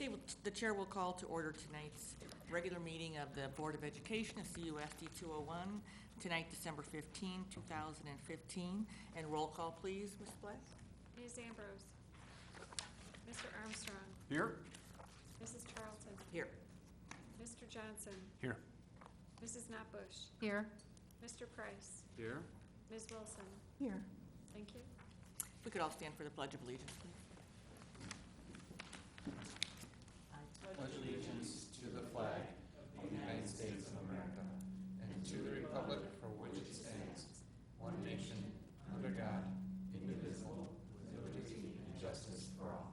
Okay, the chair will call to order tonight's regular meeting of the Board of Education of CUSD 201, tonight, December 15, 2015. And roll call, please, Ms. Black. Ms. Ambrose. Mr. Armstrong. Here. Mrs. Charlton. Here. Mr. Johnson. Here. Mrs. Notbush. Here. Mr. Price. Here. Ms. Wilson. Here. Thank you. If we could all stand for the Pledge of Allegiance, please. Pledge allegiance to the flag of the United States of America and to the republic for which it stands, one nation, under God, indivisible, with liberty and justice for all.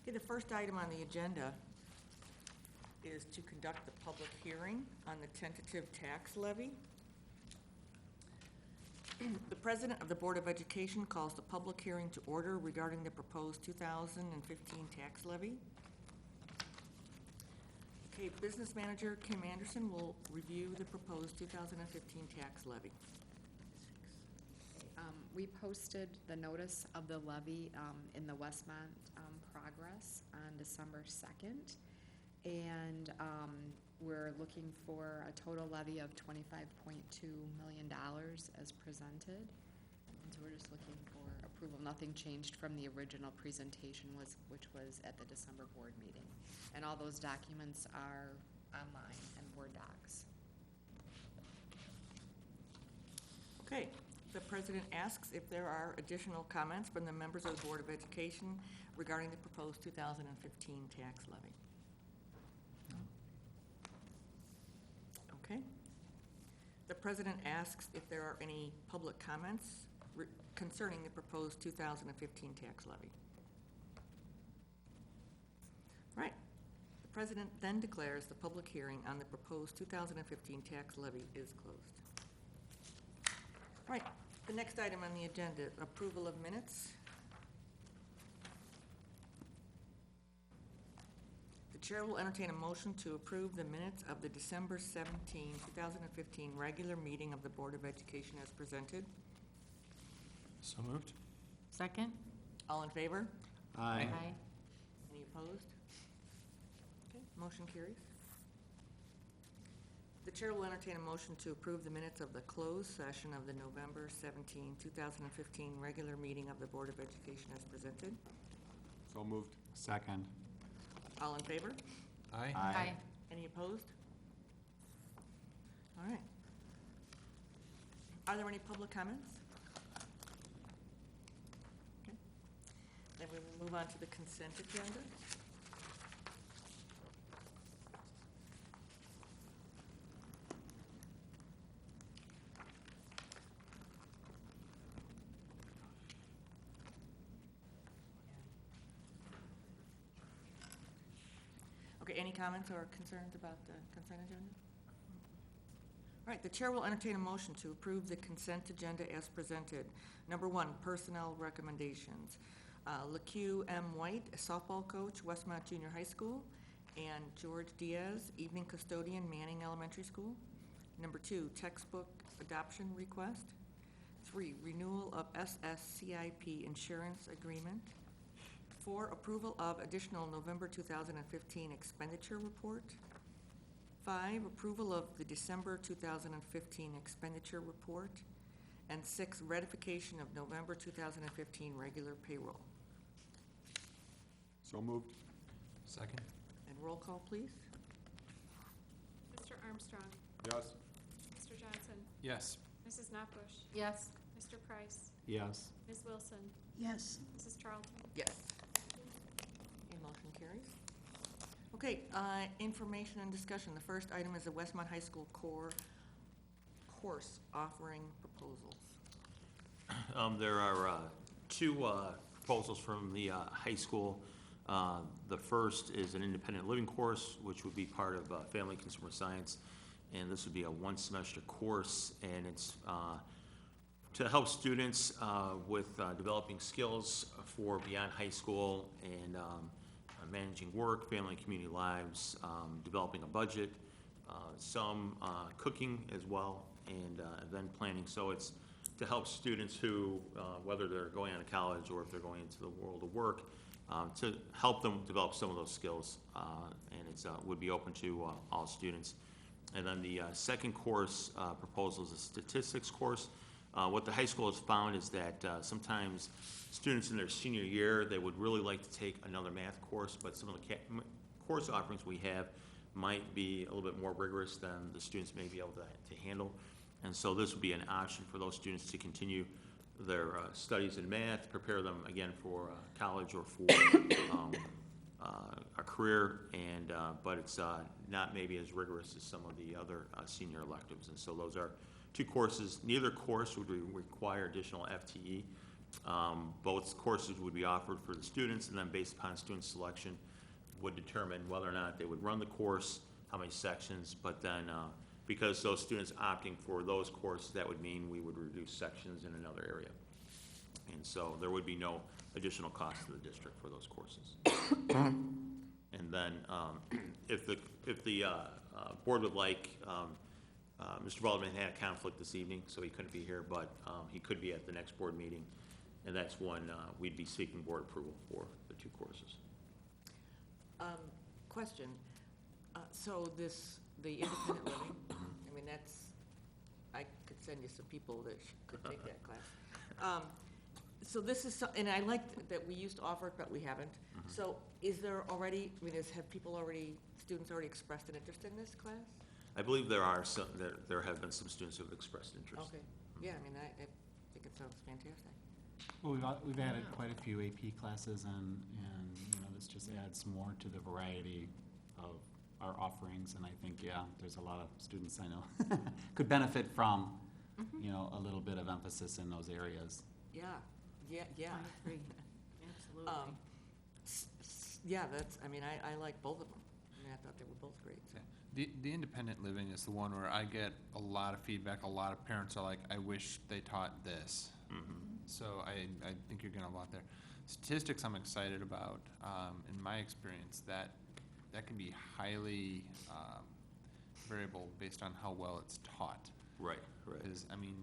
Okay, the first item on the agenda is to conduct the public hearing on the tentative tax levy. The President of the Board of Education calls the public hearing to order regarding the proposed 2015 tax levy. Okay, Business Manager Kim Anderson will review the proposed 2015 tax levy. We posted the notice of the levy in the Westmont Progress on December 2nd. And we're looking for a total levy of $25.2 million as presented. And so we're just looking for approval. Nothing changed from the original presentation, which was at the December board meeting. And all those documents are online and Word docs. Okay, the President asks if there are additional comments from the members of the Board of Education regarding the proposed 2015 tax levy. Okay. The President asks if there are any public comments concerning the proposed 2015 tax levy. Right. The President then declares the public hearing on the proposed 2015 tax levy is closed. Right. The next item on the agenda, approval of minutes. The chair will entertain a motion to approve the minutes of the December 17, 2015 regular meeting of the Board of Education as presented. So moved. Second? All in favor? Aye. Any opposed? Okay, motion carries. The chair will entertain a motion to approve the minutes of the closed session of the November 17, 2015 regular meeting of the Board of Education as presented. So moved. Second. All in favor? Aye. Any opposed? All right. Are there any public comments? Okay. Then we will move on to the consent agenda. Okay, any comments or concerns about the consent agenda? All right, the chair will entertain a motion to approve the consent agenda as presented. Number 1, personnel recommendations. LaQ M. White, softball coach, Westmont Junior High School, and George Diaz, evening custodian, Manning Elementary School. Number 2, textbook adoption request. 3, renewal of SSCIP insurance agreement. 4, approval of additional November 2015 expenditure report. 5, approval of the December 2015 expenditure report. And 6, ratification of November 2015 regular payroll. So moved. Second. And roll call, please. Mr. Armstrong. Yes. Mr. Johnson. Yes. Mrs. Notbush. Yes. Mr. Price. Yes. Ms. Wilson. Yes. Mrs. Charlton. Yes. Okay, motion carries. Okay, information and discussion. The first item is the Westmont High School course offering proposals. There are two proposals from the high school. The first is an independent living course, which would be part of family consumer science, and this would be a one-semester course, and it's to help students with developing skills for beyond high school and managing work, family and community lives, developing a budget, some cooking as well, and event planning. So it's to help students who, whether they're going on to college or if they're going into the world of work, to help them develop some of those skills, and it's would be open to all students. And then the second course proposal is a statistics course. What the high school has found is that sometimes students in their senior year, they would really like to take another math course, but some of the course offerings we have might be a little bit more rigorous than the students may be able to handle. And so this would be an option for those students to continue their studies in math, prepare them again for college or for a career, and but it's not maybe as rigorous as some of the other senior electives. And so those are two courses. Neither course would require additional FTE. Both courses would be offered for the students, and then based upon student selection would determine whether or not they would run the course, how many sections, but then because those students opting for those courses, that would mean we would reduce sections in another area. And so there would be no additional cost to the district for those courses. And then if the board would like, Mr. Baldwin had a conflict this evening, so he couldn't be here, but he could be at the next board meeting, and that's when we'd be seeking board approval for the two courses. Question, so the independent living, I mean, I could send you some people that could take that class. So this is, and I like that we used to offer it, but we haven't. So is there already, I mean, have students already expressed an interest in this class? I believe there are some, there have been some students who have expressed interest. Okay, yeah, I mean, I think it sounds fantastic. Well, we've added quite a few AP classes, and this just adds more to the variety of our offerings, and I think, there's a lot of students I know could benefit from, a little bit of emphasis in those areas. Yeah. I agree. Absolutely. Yeah, I mean, I like both of them. I mean, I thought they were both great. So. The independent living is the one where I get a lot of feedback. A lot of parents are like, I wish they taught this. So I think you're getting a lot there. Statistics I'm excited about. In my experience, that can be highly variable based on how well it's taught. Right. Because, I mean,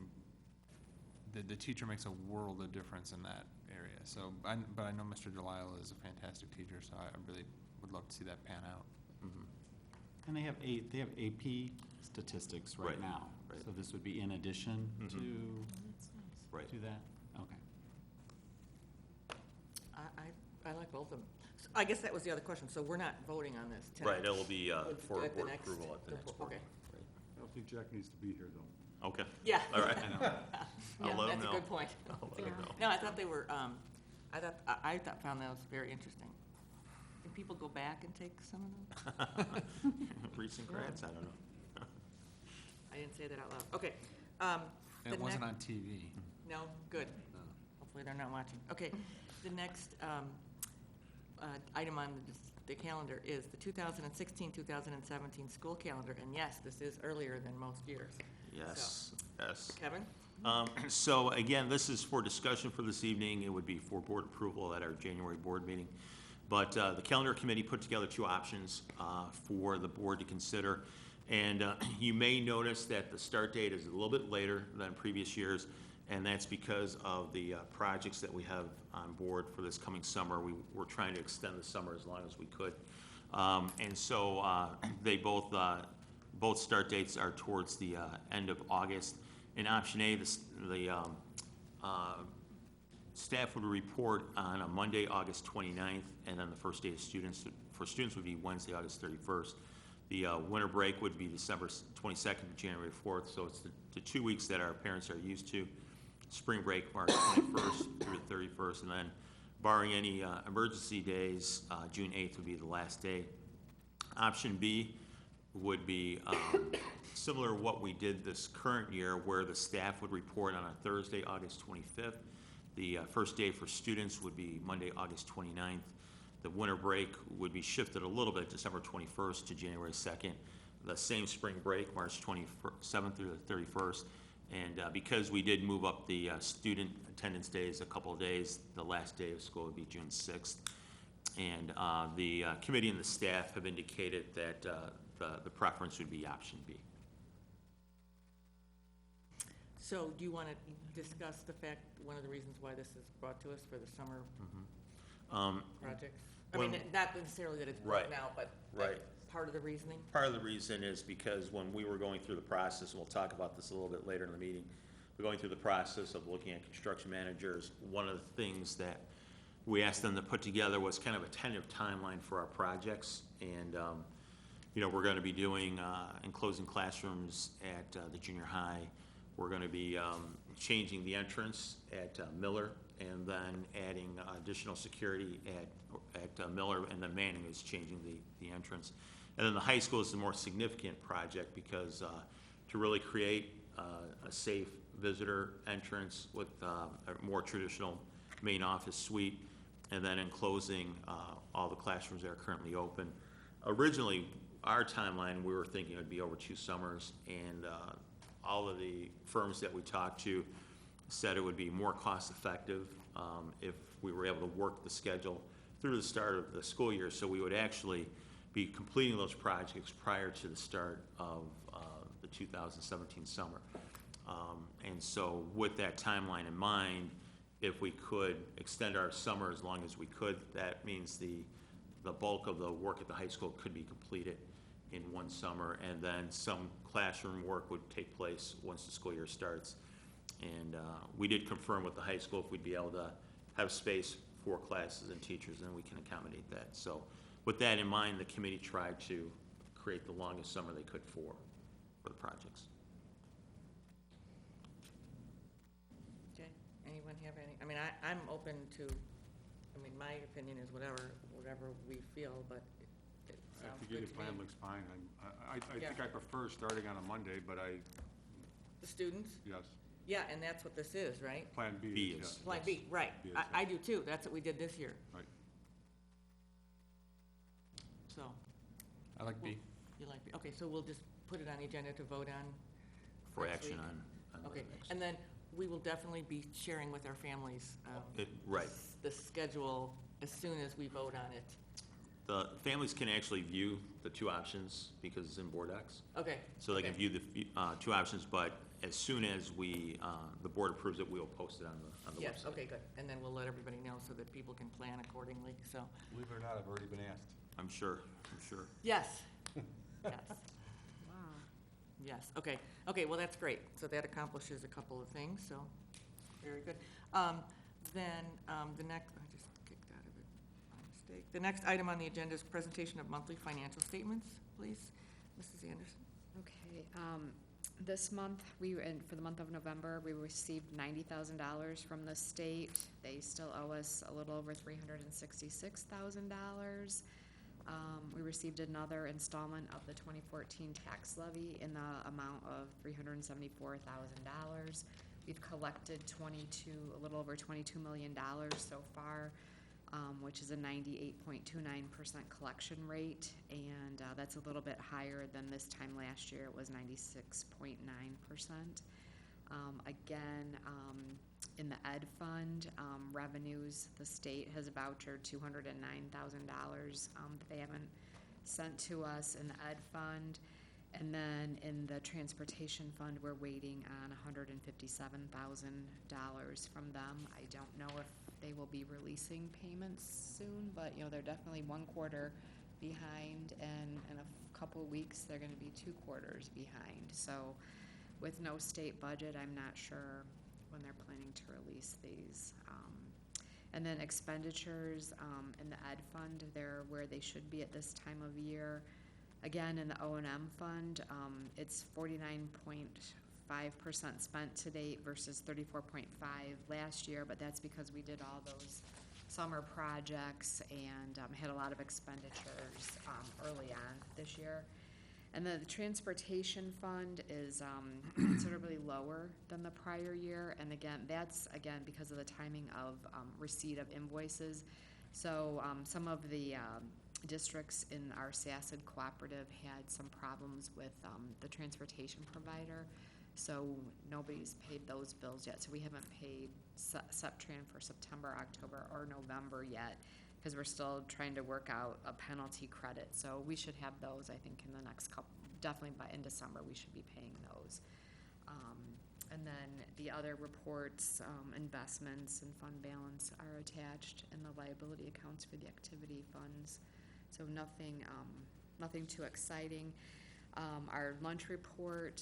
the teacher makes a world of difference in that area. So, but I know Mr. Delisle is a fantastic teacher, so I really would love to see that pan out. And they have AP statistics right now. Right. So this would be in addition That's nice. Right. to that? Okay. I like both of them. So I guess that was the other question. So we're not voting on this tonight. Right, it'll be for At the board next- approval at the next board. Okay. Right. I don't think Jack needs to be here, though. Okay, Yeah. all right. Yeah, I'll let him that's know. a good point. I'll let him know. No, I thought they were, I found that was very interesting. Can people go back and take some of them? Recent grads, I don't know. I didn't say that out loud. Okay. And it wasn't on TV. No, good. Hopefully they're not watching. Okay, the next item on the calendar is the 2016-2017 school calendar, and yes, this is earlier than most years. Yes. Kevin? So again, this is for discussion for this evening. It would be for board approval at our January board meeting. But the calendar committee put together two options for the board to consider. And you may notice that the start date is a little bit later than previous years, and that's because of the projects that we have on board for this coming summer. We're trying to extend the summer as long as we could. And so they both start dates are towards the end of August. In option A, the staff would report on a Monday, August 29th, and then the first day of students would be Wednesday, August 31st. The winter break would be December 22nd to January 4th, so it's the 2 weeks that our parents are used to. Spring break, March 21st through the 31st, and then barring any emergency days, June 8th would be the last day. Option B would be similar to what we did this current year, where the staff would report on a Thursday, August 25th. The first day for students would be Monday, August 29th. The winter break would be shifted a little bit, December 21st to January 2nd. The same spring break, March 27th through the 31st. And because we did move up the student attendance days a couple of days, the last day of school would be June 6th. And the committee and the staff have indicated that the preference would be option B. So do you want to discuss the fact, one of the reasons why this is brought to us for the summer projects? I mean, when- not necessarily that it's Right. brought now, but Right. part of the reasoning? Part of the reason is because when we were going through the process, and we'll talk about this a little bit later in the meeting, we're going through the process of looking at construction managers. One of the things that we asked them to put together was kind of a tentative timeline for our projects. And, we're gonna be doing, enclosing classrooms at the junior high. We're gonna be changing the entrance at Miller, and then adding additional security at Miller, and then Manning is changing the entrance. And then the high school is the more significant project, because to really create a safe visitor entrance with a more traditional main office suite, and then enclosing all the classrooms that are currently open. Originally, our timeline, we were thinking it would be over 2 summers, and all of the firms that we talked to said it would be more cost-effective if we were able to work the schedule through the start of the school year, so we would actually be completing those projects prior to the start of the 2017 summer. And so with that timeline in mind, if we could extend our summer as long as we could, that means the bulk of the work at the high school could be completed in 1 summer, and then some classroom work would take place once the school year starts. And we did confirm with the high school if we'd be able to have space for classes and teachers, and we can accommodate that. So with that in mind, the committee tried to create the longest summer they could for the projects. Okay, anyone have any, I mean, I'm open to, I mean, my opinion is whatever we feel, but it If sounds the good game to plan me. looks fine. I think Yeah. I prefer starting on a Monday, but The students? yes, Yeah, and that's what this is, right? Plan B B is, is. yes. Plan B, right. Yes, I do too, that's what we did this year, Right. so. I like B. You like, okay, so we'll just put it on the agenda to vote on? For next action week? on Okay, the next. and then we will definitely be sharing with our families. Right. The schedule as soon as we vote on it. The families can actually view the 2 options because it's in board docs. Okay. So they can okay. view the 2 options, but as soon as the board approves it, we'll post it on the website. Yes, okay, good. And then we'll let everybody know so that people can plan accordingly, so, Believe it or not, I've already been asked. I'm sure. yes. Yes, Wow. yes, okay, well, that's great. So that accomplishes a couple of things, so, very good. Then, the next, I just kicked out of it by mistake. The next item on the agenda is presentation of monthly financial statements, please. Mrs. Anderson? Okay, this month, for the month of November, we received $90,000 from the state. They still owe us a little over $366,000. We received another installment of the 2014 tax levy in the amount of $374,000. We've collected a little over $22 million so far, which is a 98.29% collection rate, and that's a little bit higher than this time last year. It was 96.9%. Again, in the ed fund, revenues, the state has vouchered $209,000 that they haven't sent to us in the ed fund. And then in the transportation fund, we're waiting on $157,000 from them. I don't know if they will be releasing payments soon, but, they're definitely 1 quarter behind, and in a couple of weeks, they're gonna be 2 quarters behind. So with no state budget, I'm not sure when they're planning to release these. And then expenditures in the ed fund, they're where they should be at this time of year. Again, in the O&M fund, it's 49.5% spent to date versus 34.5 last year, but that's because we did all those summer projects and had a lot of expenditures early on this year. And then the transportation fund is considerably lower than the prior year, and that's because of the timing of receipt of invoices. So some of the districts in our SACID cooperative had some problems with the transportation provider, so nobody's paid those bills yet. So we haven't paid SEPTRAN for September, October, or November yet, because we're still trying to work out a penalty credit. So we should have those, I think, in the next couple, definitely in December, we should be paying those. And then the other reports, investments and fund balance are attached, and the liability accounts for the activity funds. So nothing, nothing too exciting. Our lunch report,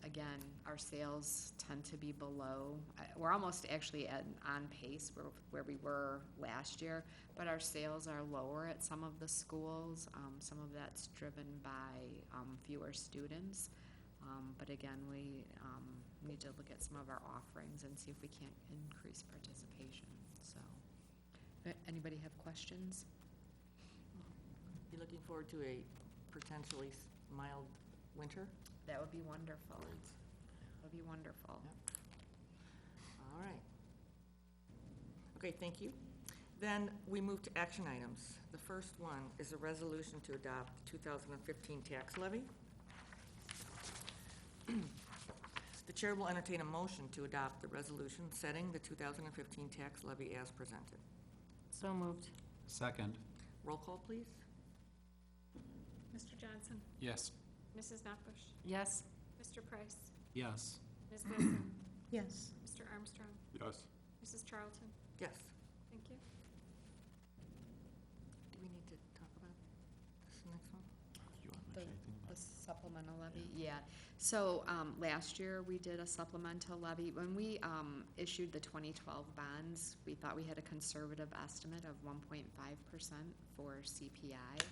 again, our sales tend to be below. We're almost actually on pace where we were last year, but our sales are lower at some of the schools. Some of that's driven by fewer students. But again, we need to look at some of our offerings and see if we can't increase participation. So, anybody have questions? You looking forward to a potentially mild winter? That would be wonderful. That would be wonderful. All right. Okay, thank you. Then we move to action items. The first one is a resolution to adopt the 2015 tax levy. The chair will entertain a motion to adopt the resolution setting the 2015 tax levy as presented. So moved. Second. Roll call, please. Mr. Johnson? Yes. Mrs. Notbush? Yes. Mr. Price? Yes. Ms. Wilson? Yes. Mr. Armstrong? yes. Mrs. Charlton? Yes. Thank you. Do we need to talk about this next one? Do you want to The, mention anything the about? supplemental levy, yeah. So, last year, we did a supplemental levy. When we, issued the 2012 bonds, we thought we had a conservative estimate of 1.5% for CPI.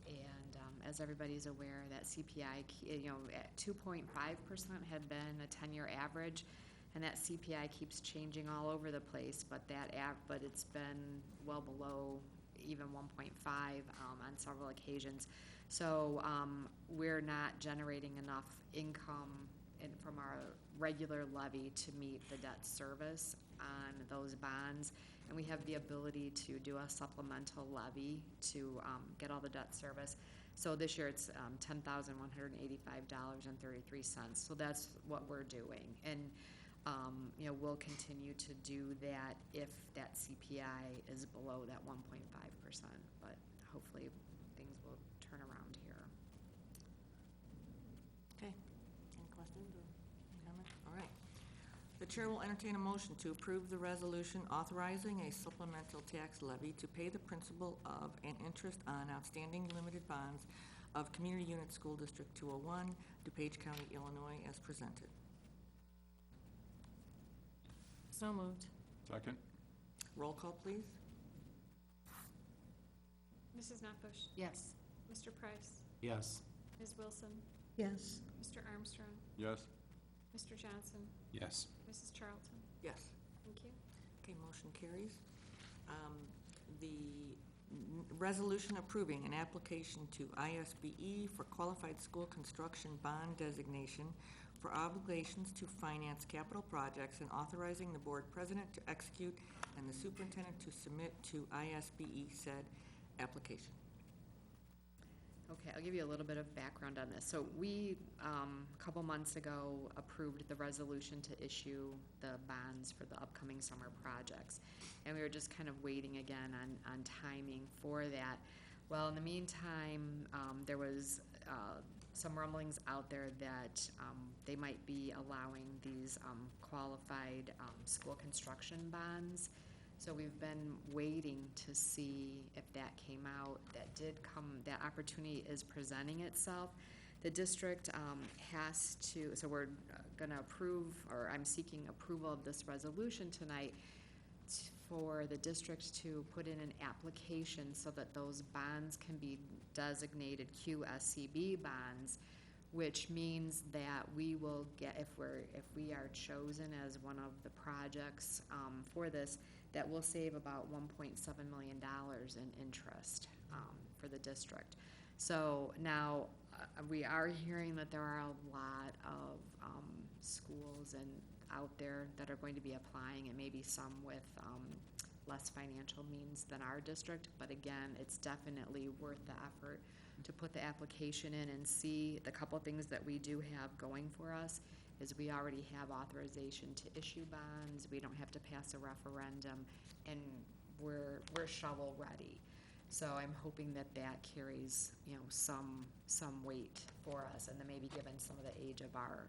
And, as everybody's aware, that CPI, at 2.5% had been a 10-year average, and that CPI keeps changing all over the place, but but it's been well below even 1.5 on several occasions. So we're not generating enough income from our regular levy to meet the debt service on those bonds, and we have the ability to do a supplemental levy to get all the debt service. So this year it's $10,185.33. So that's what we're doing, and we'll continue to do that if that CPI is below that 1.5%. But hopefully things will turn around here. Okay. Any questions or comments? All right. The chair will entertain a motion to approve the resolution authorizing a supplemental tax levy to pay the principal of and interest on outstanding limited bonds of Community Unit School District 201, DuPage County, Illinois, as presented. So moved. Second, Roll call, please. Mrs. Notbush? Yes. Mr. Price? Yes. Ms. Wilson? Yes. Mr. Armstrong? yes. Mr. Johnson? Yes. Mrs. Charlton? Yes. Thank you. Okay, motion carries. The resolution approving an application to ISBE for qualified school construction bond designation for obligations to finance capital projects and authorizing the board president to execute and the superintendent to submit to ISBE said application. Okay, I'll give you a little bit of background on this. So we, a couple months ago, approved the resolution to issue the bonds for the upcoming summer projects. And we were just kind of waiting again on timing for that. Well, in the meantime, there was some rumblings out there that they might be allowing these qualified school construction bonds. So we've been waiting to see if that came out. That did come, that opportunity is presenting itself. The district has to, so we're gonna approve, or I'm seeking approval of this resolution tonight for the district to put in an application so that those bonds can be designated QSCB bonds, which means that we will get, if we are chosen as one of the projects for this, that will save about $1.7 million in interest for the district. So now we are hearing that there are a lot of schools out there that are going to be applying, and maybe some with less financial means than our district. But again, it's definitely worth the effort to put the application in and see. The couple things that we do have going for us is we already have authorization to issue bonds. We don't have to pass a referendum, and we're shovel ready. So I'm hoping that that carries, some weight for us, and then maybe given some of the age of our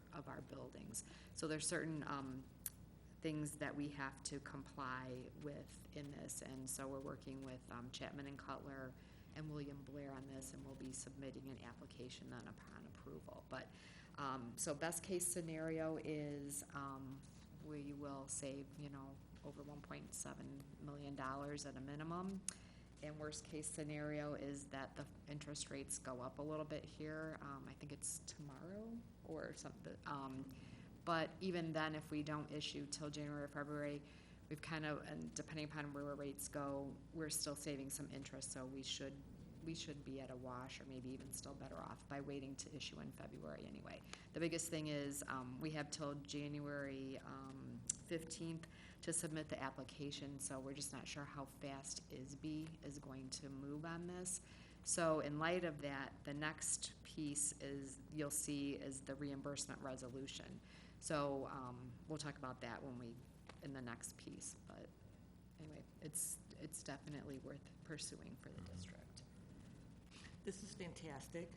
buildings. So there's certain, things that we have to comply with in this, and so we're working with, Chapman and Cutler and William Blair on this, and we'll be submitting an application then upon approval. But, so best case scenario is, we will save, over $1.7 million at a minimum. And worst case scenario is that the interest rates go up a little bit here. I think it's tomorrow or something. But even then, if we don't issue till January or February, we've kind of, and depending upon where rates go, we're still saving some interest. So we should be at a wash, or maybe even still better off by waiting to issue in February anyway. The biggest thing is we have till January 15th to submit the application, so we're just not sure how fast ISB is going to move on this. So in light of that, the next piece you'll see is the reimbursement resolution. So we'll talk about that in the next piece. But anyway, it's definitely worth pursuing for the district. This is fantastic.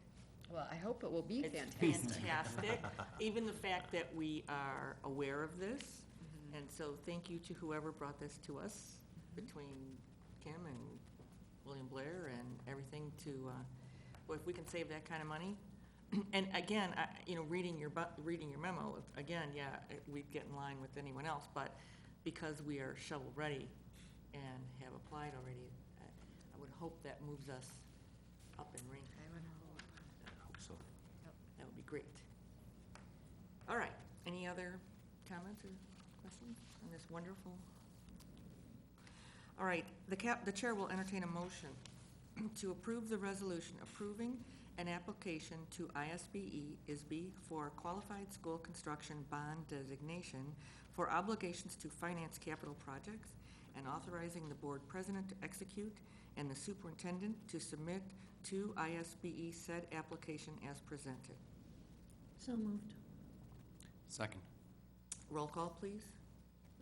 Well, I hope it will be It's fantastic. fantastic. Even the fact that we are aware of this. And so thank you to whoever brought this to us, between Kim and William Blair and everything well, if we can save that kind of money. And again, reading your memo, again, we'd get in line with anyone else, but because we are shovel-ready and have applied already, I would hope that moves us up in rank. I would hope. I hope so. That would be great. All right, any other comments or questions on this wonderful? All right, the chair will entertain a motion to approve the resolution approving an application to ISB for qualified school construction bond designation for obligations to finance capital projects, and authorizing the board president to execute and the superintendent to submit to ISBE said application as presented. So moved. Second. Roll call, please.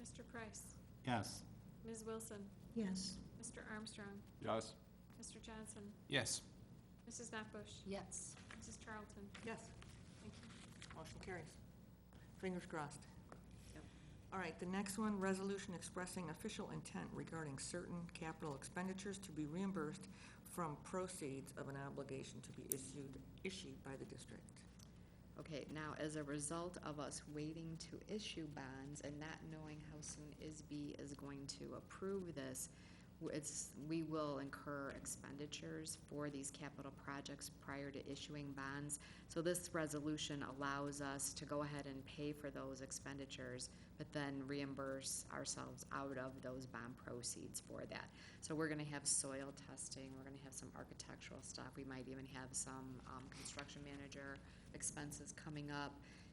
Mr. Price? Yes. Ms. Wilson? Yes. Mr. Armstrong? yes, Mr. Johnson? Yes. Mrs. Notbush? Yes. Mrs. Charlton? Yes. Thank you. Motion carries. Fingers crossed. Yep. All right, the next one, resolution expressing official intent regarding certain capital expenditures to be reimbursed from proceeds of an obligation to be issued by the district. Okay, now as a result of us waiting to issue bonds and not knowing how soon ISB is going to approve this, we will incur expenditures for these capital projects prior to issuing bonds. So this resolution allows us to go ahead and pay for those expenditures, but then reimburse ourselves out of those bond proceeds for that. So we're gonna have soil testing, we're gonna have some architectural stuff, we might even have some construction manager expenses coming up.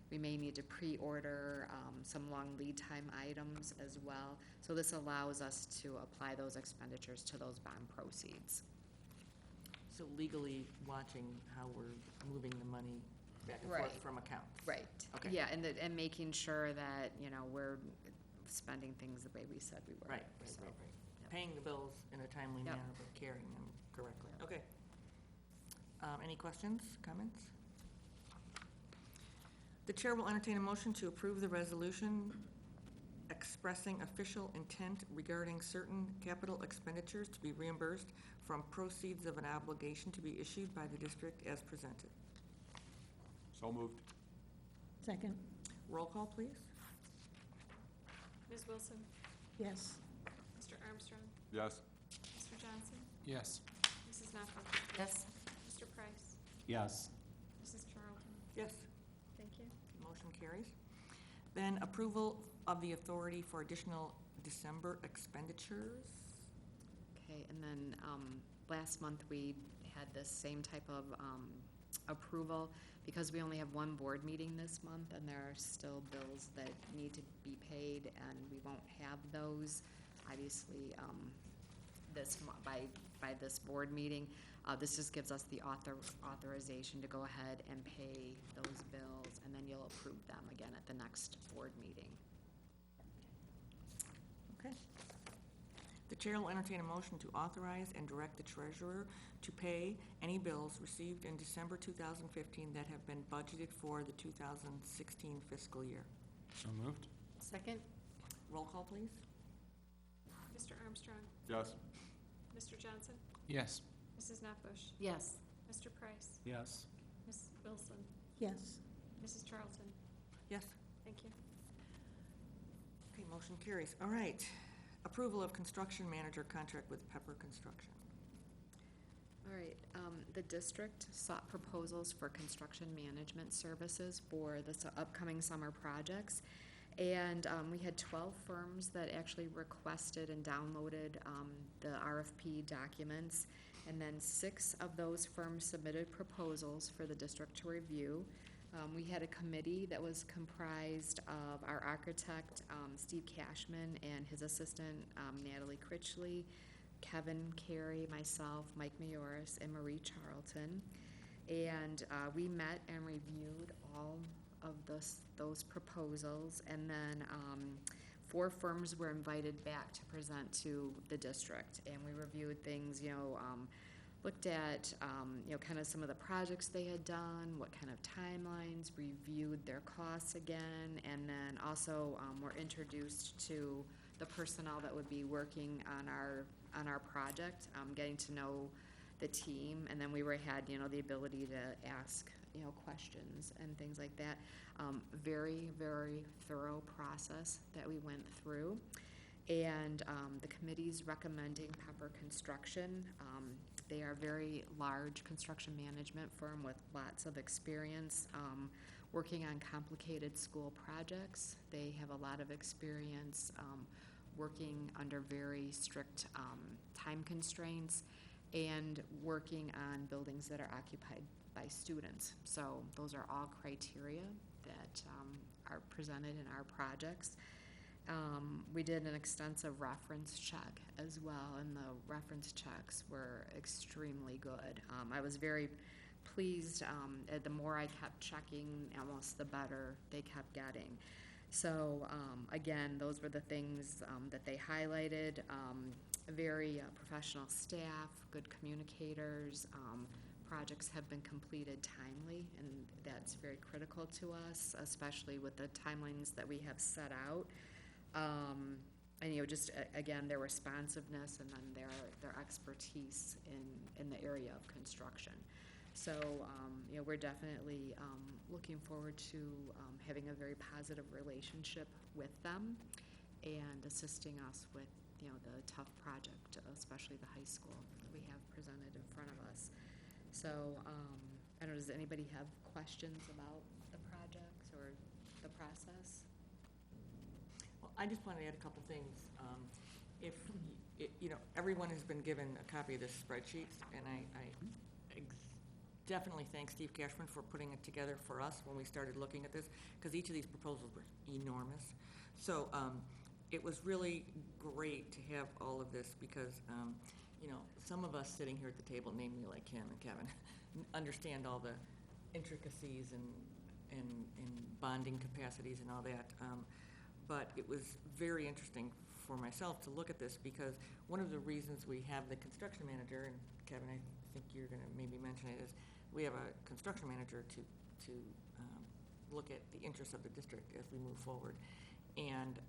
We may need to pre-order some long lead time items as well. So this allows us to apply those expenditures to those bond proceeds. So legally watching how we're moving the money back and forth Right. from accounts. Right. Okay. Yeah, and making sure that, we're spending things the way we said we were. Right. So, yep. Paying the bills in a timely Yep. manner, but carrying them correctly. Yep. Okay. Any questions, comments? The chair will entertain a motion to approve the resolution expressing official intent regarding certain capital expenditures to be reimbursed from proceeds of an obligation to be issued by the district as presented. so moved, Second. Roll call, please. Ms. Wilson? Yes. Mr. Armstrong? yes, Mr. Johnson? Yes. Mrs. Notbush? Yes. Mr. Price? Yes. Mrs. Charlton? Yes. Thank you. Motion carries. Then approval of the authority for additional December expenditures. Okay, and then last month we had this same type of approval because we only have one board meeting this month and there are still bills that need to be paid and we won't have those, obviously, by this board meeting. This just gives us the authorization to go ahead and pay those bills, and then you'll approve them again at the next board meeting. Okay. The chair will entertain a motion to authorize and direct the treasurer to pay any bills received in December 2015 that have been budgeted for the 2016 fiscal year. So moved? Second? Roll call, please. Mr. Armstrong, Yes. Mr. Johnson, Yes. Mrs. Notbush, Yes. Mr. Price, Yes. Ms. Wilson, Yes. Mrs. Charlton. Yes. Thank you. Okay, motion carries. All right. Approval of construction manager contract with Pepper Construction. All right, the district sought proposals for construction management services for the upcoming summer projects. And we had 12 firms that actually requested and downloaded the RFP documents. And then 6 of those firms submitted proposals for the district to review. We had a committee that was comprised of our architect, Steve Cashman, and his assistant, Natalie Critchley, Kevin Carey, myself, Mike Mayoris, and Marie Charlton. And we met and reviewed all of those proposals, and then 4 firms were invited back to present to the district. And we reviewed things, looked at, kind of some of the projects they had done, what kind of timelines, reviewed their costs again, and then also were introduced to the personnel that would be working on our project, getting to know the team, and then we had the ability to ask questions and things like that. Very, very thorough process that we went through, and the committee's recommending Pepper Construction. They are a very large construction management firm with lots of experience working on complicated school projects. They have a lot of experience working under very strict time constraints and working on buildings that are occupied by students. So those are all criteria that are presented in our projects. We did an extensive reference check as well, and the reference checks were extremely good. I was very pleased. The more I kept checking, almost the better they kept getting. So again, those were the things that they highlighted. Very professional staff, good communicators. Projects have been completed timely, and that's very critical to us, especially with the timelines that we have set out. And just again, their responsiveness and then their expertise in the area of construction. So we're definitely looking forward to having a very positive relationship with them and assisting us with the tough project, especially the high school that we have presented in front of us. So I don't know, does anybody have questions about the projects or the process? Well, I just wanted to add a couple things. If, everyone has been given a copy of this spreadsheet, and I definitely thank Steve Cashman for putting it together for us when we started looking at this, because each of these proposals were enormous. So it was really great to have all of this because, some of us sitting here at the table, namely like Kim and Kevin, understand all the intricacies and bonding capacities and all that. But it was very interesting for myself to look at this because one of the reasons we have the construction manager, and Kevin, I think you're going to maybe mention it, is we have a construction manager to look at the interests of the district as we move forward. And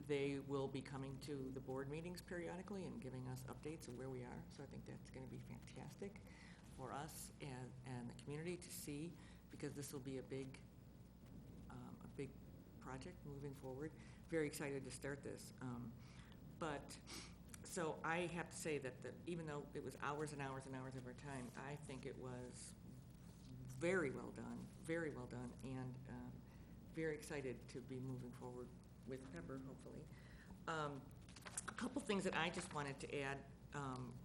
they will be coming to the board meetings periodically and giving us updates of where we are. So I think that's going to be fantastic for us and the community to see, because this will be a big project moving forward. Very excited to start this. So I have to say that even though it was hours and hours and hours of our time, I think it was very well done, and very excited to be moving forward with Pepper, hopefully. A couple things that I just wanted to add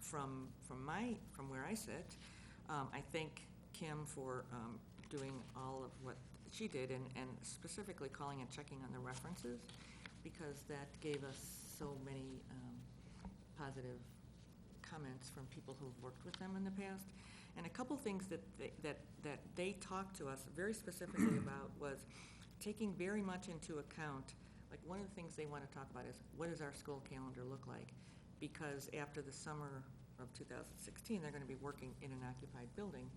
from where I sit. I thank Kim for doing all of what she did, and specifically calling and checking on the references, because that gave us so many positive comments from people who've worked with them in the past. And a couple things that they talked to us very specifically about was taking very much into account like, one of the things they want to talk about is, what does our school calendar look like? Because after the summer of 2016, they're going to be working in an occupied building,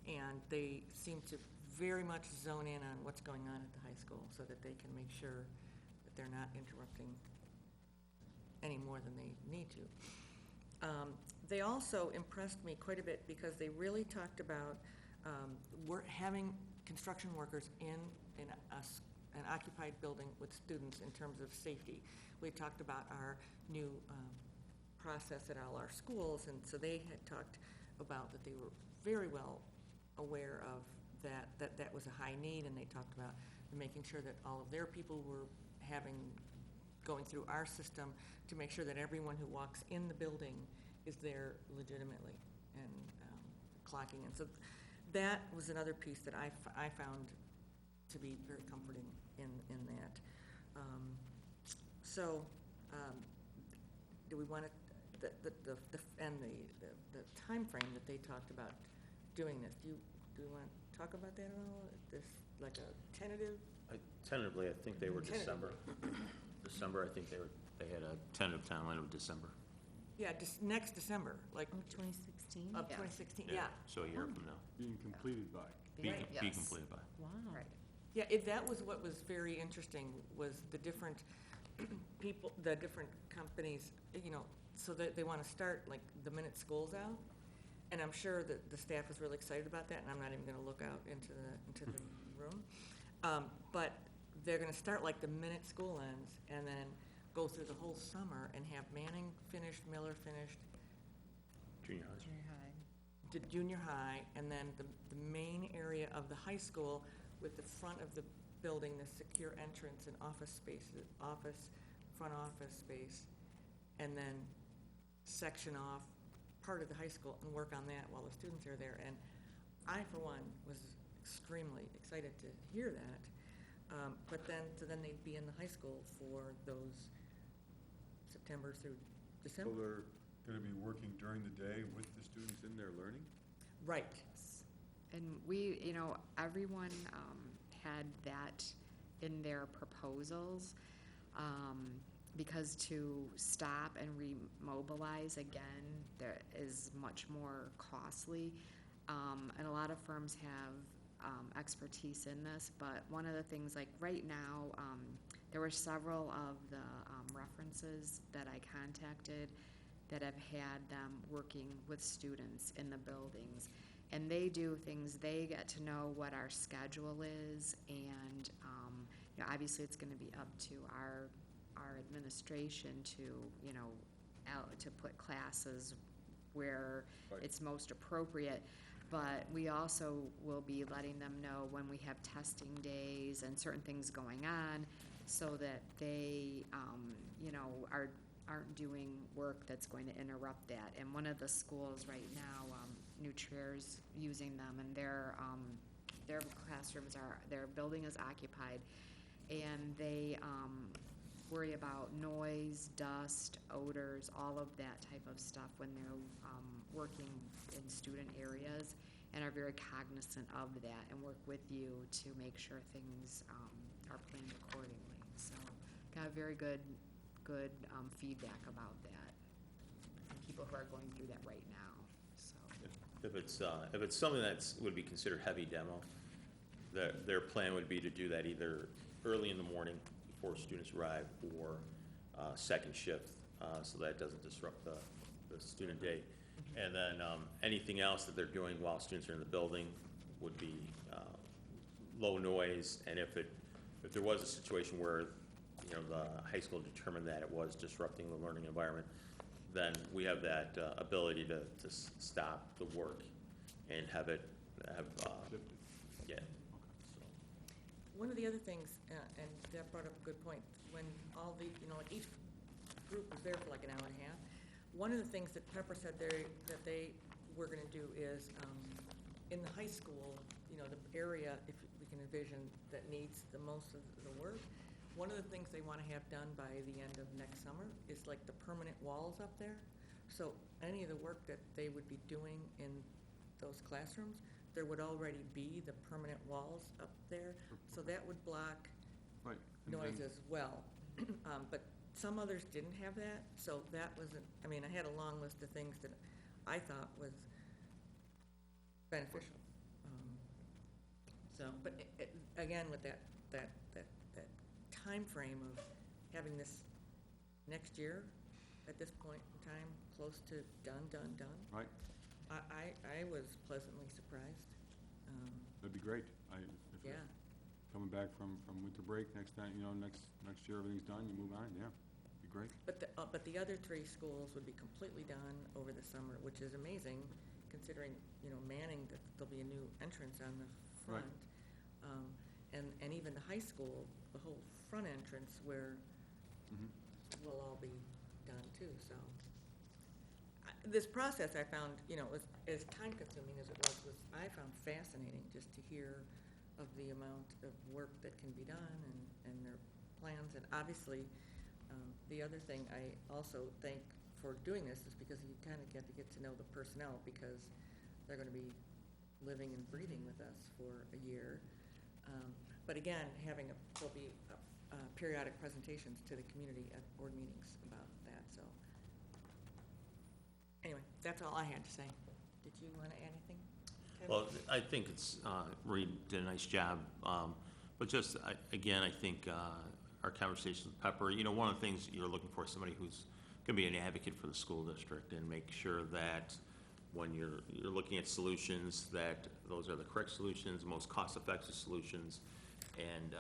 and they seem to very much zone in on what's going on at the high school so that they can make sure that they're not interrupting any more than they need to. They also impressed me quite a bit because they really talked about having construction workers in an occupied building with students in terms of safety. We talked about our new process at all our schools, and so they had talked about that they were very well aware of that was a high need, and they talked about making sure that all of their people were going through our system to make sure that everyone who walks in the building is there legitimately and clocking in. So that was another piece that I found to be very comforting in that. Do we want to, the timeframe that they talked about doing this, do we want to talk about that at all? This, like a tentative? Tentatively, I think they were Tentative. December. December, I think they had a tentative timeline of December. Yeah, next December, like, Oh, 2016? of Yeah. 2016, yeah. So a year from now. Being completed by. Be Right. be Yes. completed by. Wow. Right. Yeah, that was what was very interesting, was the different people, the different companies, so that they want to start, like, the minute school's out. And I'm sure that the staff was really excited about that, and I'm not even going to look out into the room. But they're going to start, like, the minute school ends, and then go through the whole summer and have Manning finished, Miller finished, Junior high. Junior high. to junior high, and then the main area of the high school with the front of the building, the secure entrance and office space, front office space, and then section off part of the high school and work on that while the students are there. And I, for one, was extremely excited to hear that. But then they'd be in the high school for those September through So December. they're gonna be working during the day with the students in there learning? Right. And we, everyone had that in their proposals, because to stop and remobilize again, there is much more costly. And a lot of firms have expertise in this, but one of the things, like right now, there were several of the references that I contacted that have had them working with students in the buildings. And they do things, they get to know what our schedule is, and obviously it's going to be up to our administration to, to put classes where Right. it's most appropriate. But we also will be letting them know when we have testing days and certain things going on, so that they, aren't doing work that's going to interrupt that. And one of the schools right now, New Trier's using them, and their classrooms their building is occupied, and they worry about noise, dust, odors, all of that type of stuff when they're working in student areas, and are very cognizant of that and work with you to make sure things are planned accordingly. So got very good feedback about that from people who are going through that right now. So If it's something would be considered heavy demo, their plan would be to do that either early in the morning before students arrive, or second shift, so that doesn't disrupt the student day. And then anything else that they're doing while students are in the building would be low noise. And if there was a situation where the high school determined that it was disrupting the learning environment, then we have that ability to stop the work and have Shifted. yeah. One of the other things, and that brought up a good point, when all the, like each group was there for like an hour and a half, one of the things that Pepper said that they were going to do is, in the high school, the area, if we can envision, that needs the most of the work, one of the things they want to have done by the end of next summer is like the permanent walls up there. So any of the work that they would be doing in those classrooms, there would already be the permanent walls up there, so that would block Right. And noise then as well. But some others didn't have that, so that wasn't, I mean, I had a long list of things that I thought was beneficial. So, but again, with that timeframe of having this next year, at this point in time, close to done, Right, I was pleasantly surprised. that'd be great. If Yeah, coming back from winter break, next time, next year everything's done, you move on, yeah, be great. but the other three schools would be completely done over the summer, which is amazing, considering, Manning, that there'll be a new entrance on the Right. front. And even the high school, the whole front entrance where Mhm. will all be done too, so. This process I found, was as time-consuming as it was I found fascinating just to hear of the amount of work that can be done and their plans. And obviously, the other thing I also think for doing this is because you kind of get to know the personnel, because they're going to be living and breathing with us for a year. But again, there'll be periodic presentations to the community at board meetings about that, so. Anyway, that's all I had to say. Did you want to add anything, Kevin? Well, I think Reed did a nice job, but just, again, I think our conversations with Pepper, one of the things you're looking for is somebody who's going to be an advocate for the school district and make sure that when you're looking at solutions, that those are the correct solutions, most cost-effective solutions, and,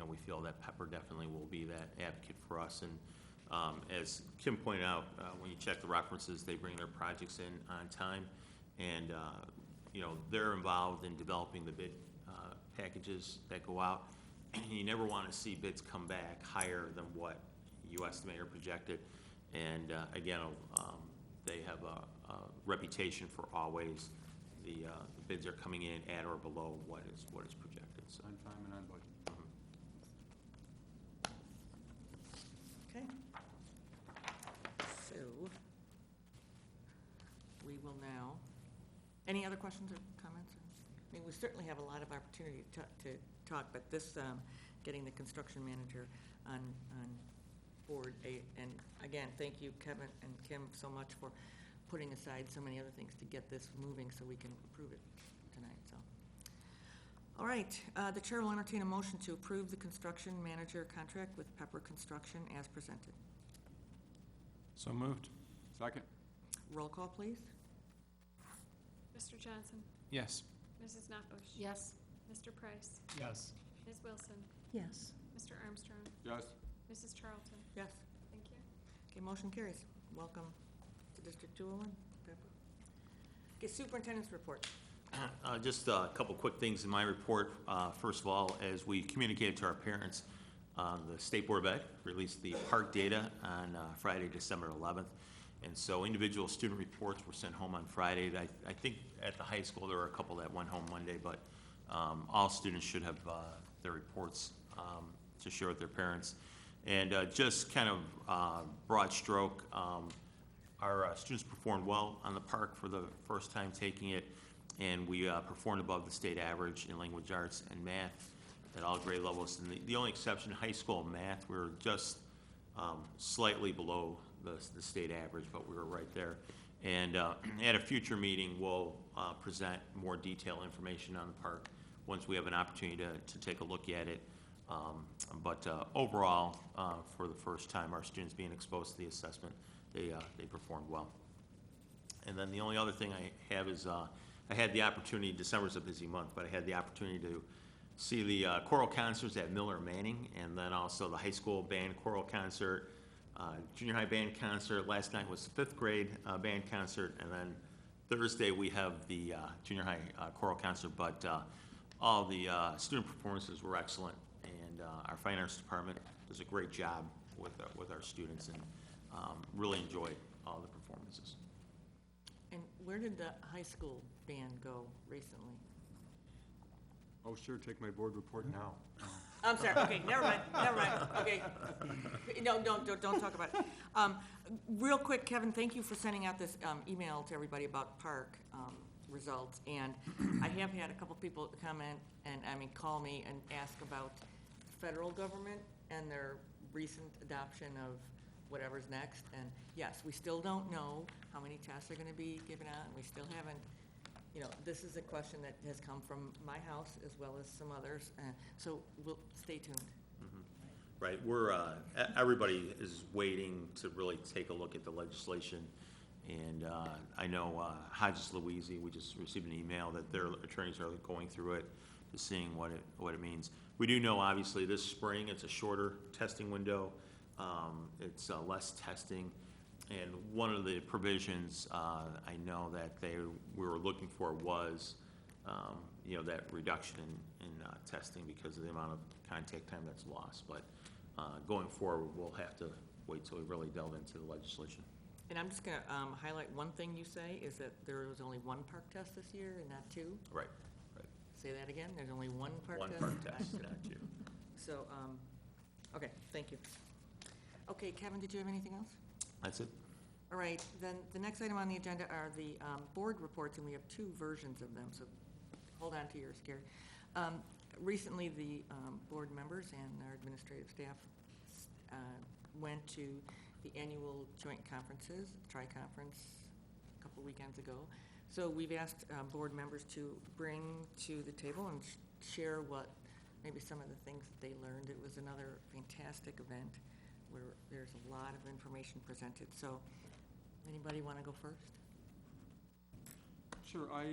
we feel that Pepper definitely will be that advocate for us. And as Kim pointed out, when you check the references, they bring their projects in on time, and they're involved in developing the bid packages that go out. And you never want to see bids come back higher than what you estimate or projected. And again, they have a reputation for always the bids are coming in at or below what is projected. So. On time and on budget. Okay. So, we will now, any other questions or comments? I mean, we certainly have a lot of opportunity to talk, but this, getting the construction manager on board, and again, thank you, Kevin and Kim, so much for putting aside so many other things to get this moving so we can approve it tonight, so. All right, the chair will entertain a motion to approve the construction manager contract with Pepper Construction as presented. So moved. Second? Roll call, please. Mr. Johnson? Yes. Mrs. Notbush? Yes. Mr. Price? Yes. Ms. Wilson? Yes. Mr. Armstrong? Yes. Mrs. Charlton? Yes. Thank you. Okay, motion carries. Welcome to District 201, Pepper. Okay, superintendent's report. Just a couple quick things in my report. First of all, as we communicated to our parents, the State Board of Ed released the park data on Friday, December 11th. And so individual student reports were sent home on Friday. I think at the high school there were a couple that went home Monday, but all students should have their reports to share with their parents. And just kind of broad stroke, our students performed well on the park for the first time taking it, and we performed above the state average in language arts and math at all grade levels. And the only exception, high school math, we were just slightly below the state average, but we were right there. And at a future meeting, we'll present more detailed information on the park once we have an opportunity to take a look at it. But overall, for the first time, our students being exposed to the assessment, they performed well. And then the only other thing I have is I had the opportunity, December's a busy month, but I had the opportunity to see the choral concerts at Miller Manning, and then also the high school band choral concert, junior high band concert. Last night was the fifth grade band concert, and then Thursday we have the junior high choral concert, but all the student performances were excellent, and our fine arts department does a great job with our students, and really enjoyed all the performances. And where did the high school band go recently? Oh, sure, take my board report now. I'm sorry, okay, never mind, okay. No, don't talk about it. Real quick, Kevin, thank you for sending out this email to everybody about park results. And I have had a couple people comment and, call me and ask about federal government and their recent adoption of whatever's next. And yes, we still don't know how many tests are going to be given out, and we still haven't, this is a question that has come from my house as well as some others. So we'll stay tuned. Right, everybody is waiting to really take a look at the legislation. And I know Hodges Louise, we just received an email that their attorneys are going through it, to seeing what it means. We do know, obviously, this spring, it's a shorter testing window. It's less testing. And one of the provisions I know that we were looking for was, that reduction in testing because of the amount of contact time that's lost. But going forward, we'll have to wait till we really delve into the legislation. And I'm just going to highlight one thing you say, is that there was only one park test this year and not two. Right. Say that again, there's only one park test? One park test, not two. So, okay, thank you. Okay, Kevin, did you have anything else? That's it. All right, then the next item on the agenda are the board reports, and we have two versions of them, so hold on to yours, Gary. Recently, the board members and our administrative staff went to the annual joint conferences, tri-conference, a couple weekends ago. So we've asked board members to bring to the table and share maybe some of the things that they learned. It was another fantastic event where there's a lot of information presented. So anybody want to go first? Sure, I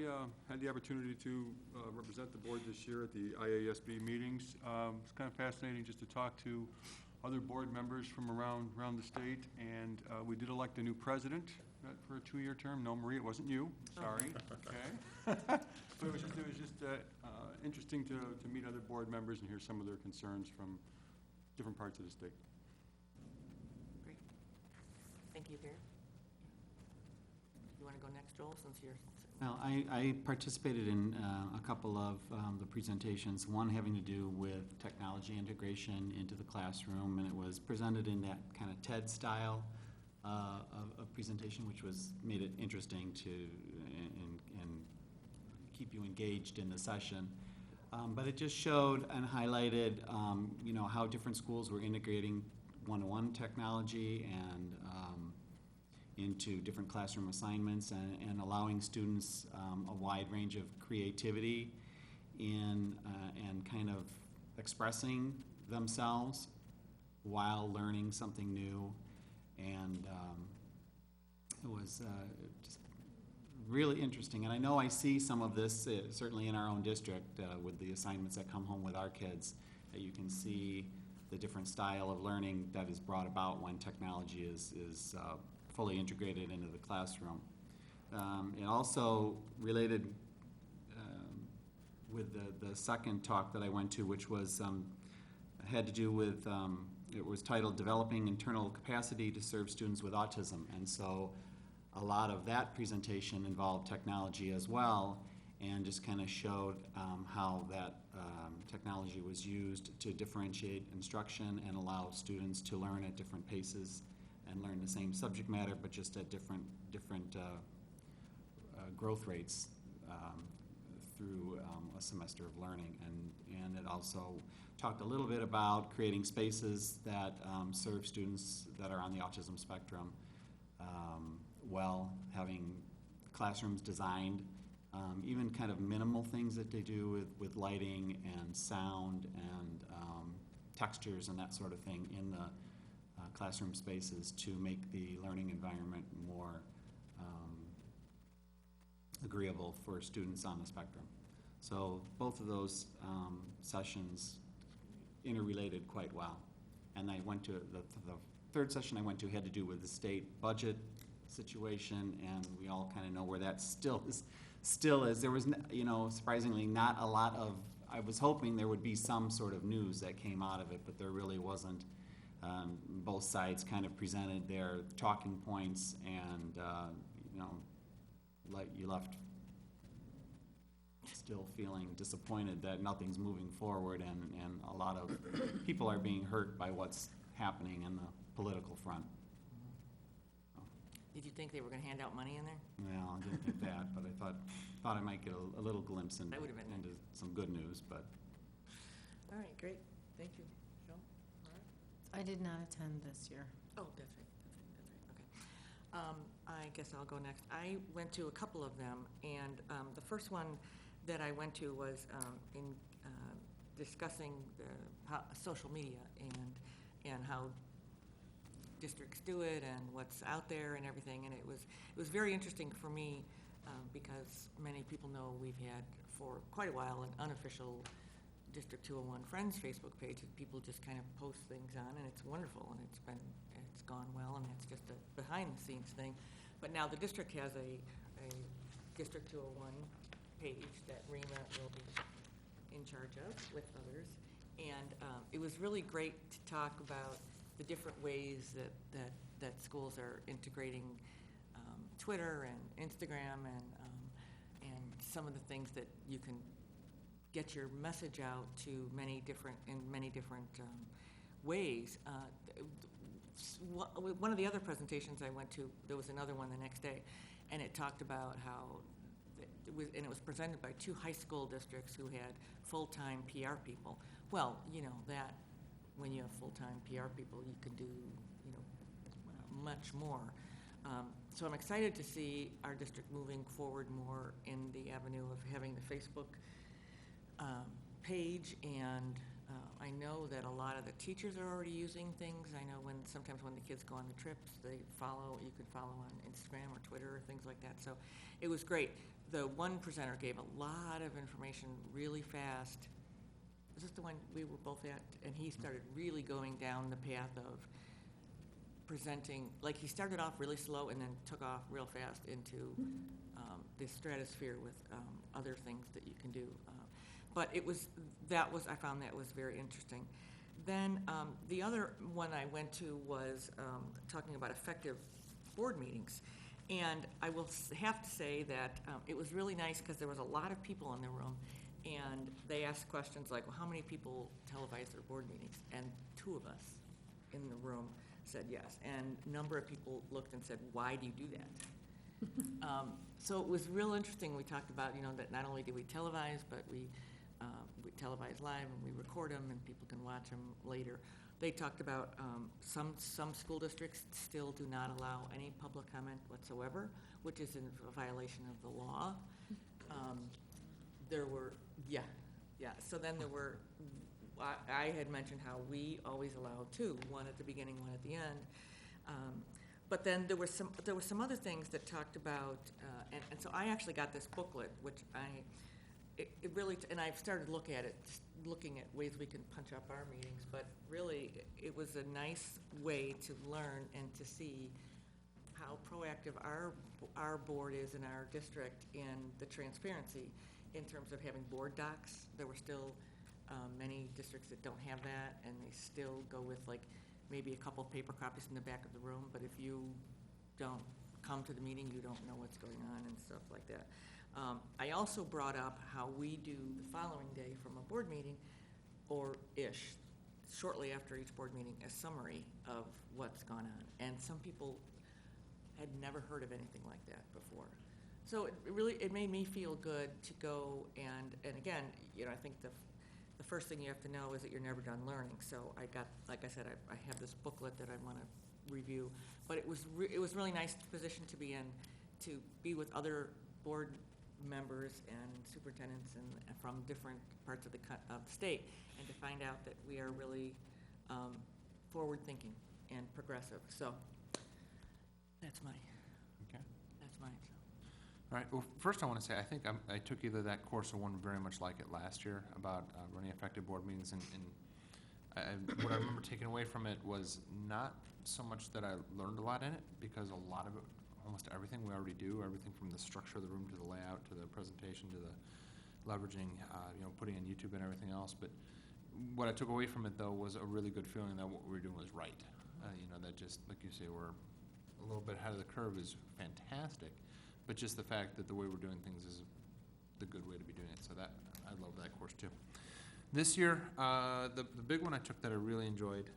had the opportunity to represent the board this year at the IASB meetings. It's kind of fascinating just to talk to other board members from around the state, and we did elect a new president for a 2-year term. No, Marie, it wasn't you. Sorry. Okay. But it was just interesting to meet other board members and hear some of their concerns from different parts of the state. Great. Thank you, Gary. You want to go next, Joel, since you're... Well, I participated in a couple of the presentations, one having to do with technology integration into the classroom, and it was presented in that kind of TED style of presentation, which made it interesting to and keep you engaged in the session. But it just showed and highlighted, how different schools were integrating one-to-one technology and into different classroom assignments and allowing students a wide range of creativity in and kind of expressing themselves while learning something new. And it was just really interesting. And I know I see some of this certainly in our own district with the assignments that come home with our kids, that you can see the different style of learning that is brought about when technology is fully integrated into the classroom. It also related with the second talk that I went to, which was had to do with, it was titled Developing Internal Capacity to Serve Students with Autism. And so a lot of that presentation involved technology as well, and just kind of showed how that technology was used to differentiate instruction and allow students to learn at different paces and learn the same subject matter, but just at different growth rates through a semester of learning. And it also talked a little bit about creating spaces that serve students that are on the autism spectrum well, having classrooms designed, even kind of minimal things that they do with lighting and sound and textures and that sort of thing in the classroom spaces to make the learning environment more agreeable for students on the spectrum. So both of those sessions interrelated quite well. And I went to the third session I went to had to do with the state budget situation, and we all kind of know where that still is. There was, surprisingly not a lot of, I was hoping there would be some sort of news that came out of it, but there really wasn't. Both sides kind of presented their talking points, and you left still feeling disappointed that nothing's moving forward, and a lot of people are being hurt by what's happening in the political front. Did you think they were going to hand out money in there? Well, I didn't think that, but I thought I might get a little glimpse into some good news. But all right, great, thank you, Joe. All I did not attend this year. Oh, that's right, okay. I guess I'll go next. I went to a couple of them, and the first one that I went to was in discussing social media and how districts do it and what's out there and everything, and it was very interesting for me because many people know we've had for quite a while an unofficial District 201 Friends Facebook page that people just kind of post things on, and it's wonderful, and it's gone well, and it's just a behind-the-scenes thing. But now the district has a District 201 page that Rima will be in charge of with others, and it was really great to talk about the different ways that schools are integrating Twitter and Instagram and some of the things that you can get your message out to many different ways. One of the other presentations I went to, there was another one the next day, and it talked about how it was presented by 2 high school districts who had full-time PR people. Well, that when you have full-time PR people, you can do much more. So I'm excited to see our district moving forward more in the avenue of having the Facebook page, and I know that a lot of the teachers are already using things. I know sometimes when the kids go on the trips, you can follow on Instagram or Twitter or things like that. So it was great. The one presenter gave a lot of information really fast. Is this the one we were both at? And he started really going down the path of presenting, like he started off really slow and then took off real fast into the stratosphere with other things that you can do. But I found that was very interesting. Then the other one I went to was talking about effective board meetings. And I will have to say that it was really nice because there was a lot of people in the room, and they asked questions like, well, how many people televise their board meetings? And 2 of us in the room said yes. And a number of people looked and said, why do you do that? So it was real interesting. We talked about, that not only do we televise, but we televise live and we record them and people can watch them later. They talked about some school districts still do not allow any public comment whatsoever, which is in violation of the law. So then there were, I had mentioned how we always allow 2, one at the beginning, one at the end. But then there were some other things that talked about, and so I actually got this booklet, which it really, and I've started looking at ways we can punch up our meetings, but really it was a nice way to learn and to see how proactive our board is in our district in the transparency in terms of having board docs. There were still many districts that don't have that, and they still go with maybe a couple of paper copies in the back of the room, but if you don't come to the meeting, you don't know what's going on and stuff like that. I also brought up how we do the following day from a board meeting, or shortly after each board meeting, a summary of what's gone on. And some people had never heard of anything like that before. So it made me feel good to go and again, I think the first thing you have to know is that you're never done learning. So I got, like I said, I have this booklet that I want to review. But it was really nice position to be in, to be with other board members and superintendents and from different parts of the state, and to find out that we are really forward-thinking and progressive. So that's mine. Okay. That's mine. So. All right. Well, first I want to say I think I took either that course or one very much like it last year about running effective board meetings, and what I remember taking away from it was not so much that I learned a lot in it, because a lot of it, almost everything we already do, everything from the structure of the room to the layout to the presentation to the leveraging, putting in YouTube and everything else. But what I took away from it, though, was a really good feeling that what we were doing was right. That just, like you say, we're a little bit ahead of the curve is fantastic, but just the fact that the way we're doing things is the good way to be doing it. So that, I love that course too. This year, the big one I took that I really enjoyed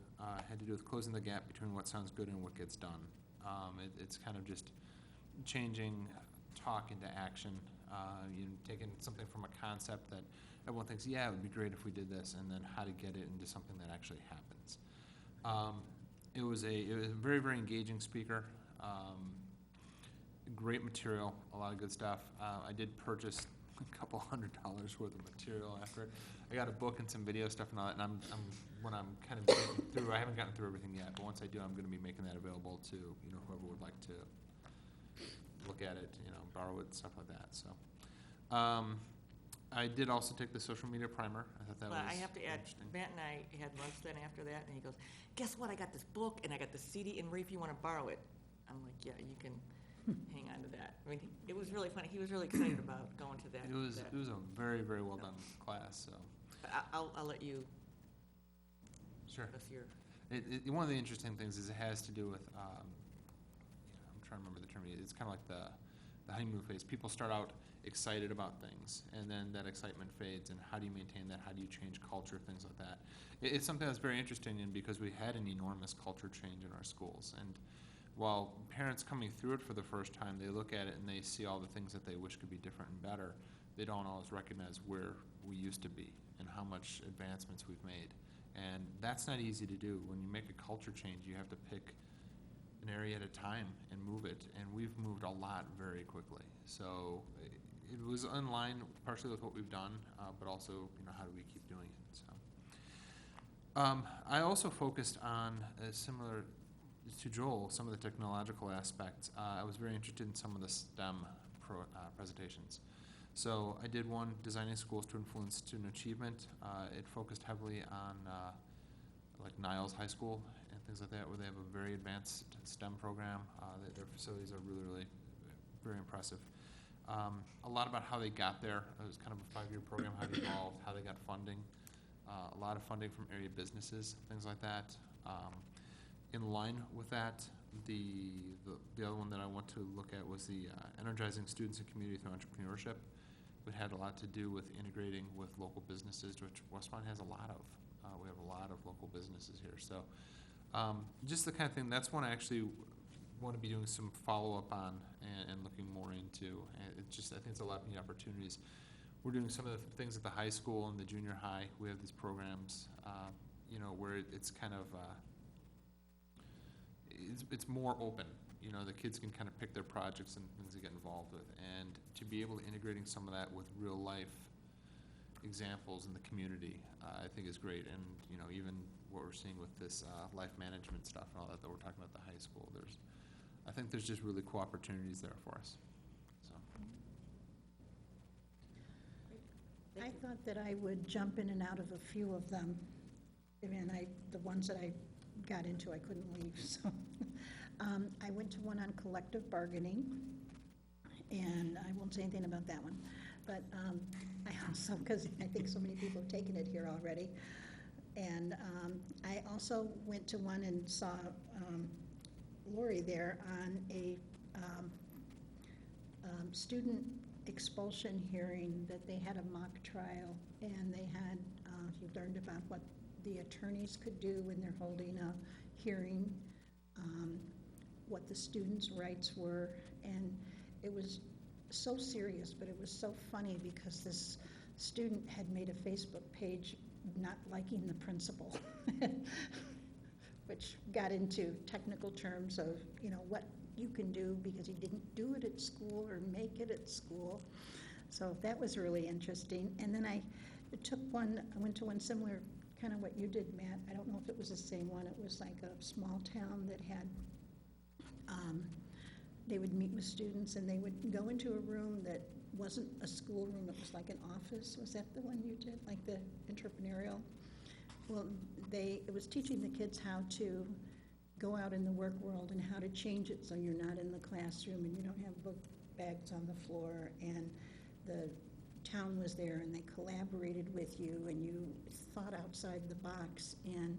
had to do with closing the gap between what sounds good and what gets done. It's kind of just changing talk into action, taking something from a concept that everyone thinks, yeah, it would be great if we did this, and then how to get it into something that actually happens. It was a very, very engaging speaker. Great material, a lot of good stuff. I did purchase a couple $100 worth of material after it. I got a book and some video stuff and all that, and when I'm kind of getting through, I haven't gotten through everything yet, but once I do, I'm gonna be making that available to, whoever would like to look at it, borrow it, stuff like that, so. I did also take the social media primer. I thought that But was I have to add, interesting. Matt and I had lunch then after that, and he goes, guess what, I got this book, and I got the CD, and Ray, if you wanna borrow it. I'm like, yeah, you can hang on to that. I mean, it was really funny, he was really excited about going to that. It was a very, very well done class, so. But I'll let you, Sure. that's your, One of the interesting things is it has to do with, I'm trying to remember the term, it's kind of like the honeymoon phase. People start out excited about things, and then that excitement fades, and how do you maintain that? How do you change culture, things like that? It's something that's very interesting, and because we had an enormous culture change in our schools, and while parents coming through it for the first time, they look at it and they see all the things that they wish could be different and better, they don't always recognize where we used to be and how much advancements we've made. And that's not easy to do. When you make a culture change, you have to pick an area at a time and move it, and we've moved a lot very quickly. So it was in line partially with what we've done, but also, how do we keep doing it? So I also focused on similar to Joel, some of the technological aspects. I was very interested in some of the STEM presentations. So I did one, Designing Schools to Influence Student Achievement. It focused heavily on like Niles High School and things like that, where they have a very advanced STEM program. Their facilities are really, really very impressive. A lot about how they got there. It was kind of a 5-year program, how they evolved, how they got funding. A lot of funding from area businesses, things like that. In line with that, the other one that I want to look at was the energizing students and community through entrepreneurship. It had a lot to do with integrating with local businesses, which Westmont has a lot of. We have a lot of local businesses here. So just the kind of thing, that's one I actually want to be doing some follow-up on and looking more into. And I think it's a lot of neat opportunities. We're doing some of the things at the high school and the junior high. We have these programs, where it's kind of, it's more open. The kids can kind of pick their projects and things they get involved with. And to be able to integrating some of that with real life examples in the community, I think is great. And, even what we're seeing with this life management stuff and all that we're talking about at the high school, I think there's just really cool opportunities there for us. So. I thought that I would jump in and out of a few of them. The ones that I got into, I couldn't leave, so. I went to one on collective bargaining, and I won't say anything about that one. But I also, because I think so many people have taken it here already, and I also went to one and saw Lori there on a student expulsion hearing that they had a mock trial, and they had, you learned about what the attorneys could do when they're holding a hearing, what the students' rights were, and it was so serious, but it was so funny because this student had made a Facebook page not liking the principal, which got into technical terms of, what you can do because he didn't do it at school or make it at school. So that was really interesting. And then I went to one similar, kind of what you did, Matt. I don't know if it was the same one. It was like a small town that had, they would meet with students and they would go into a room that wasn't a school room, it was like an office. Was that the one you did, like the entrepreneurial? Well, it was teaching the kids how to go out in the work world and how to change it so you're not in the classroom and you don't have book bags on the floor, and the town was there and they collaborated with you and you thought outside the box. And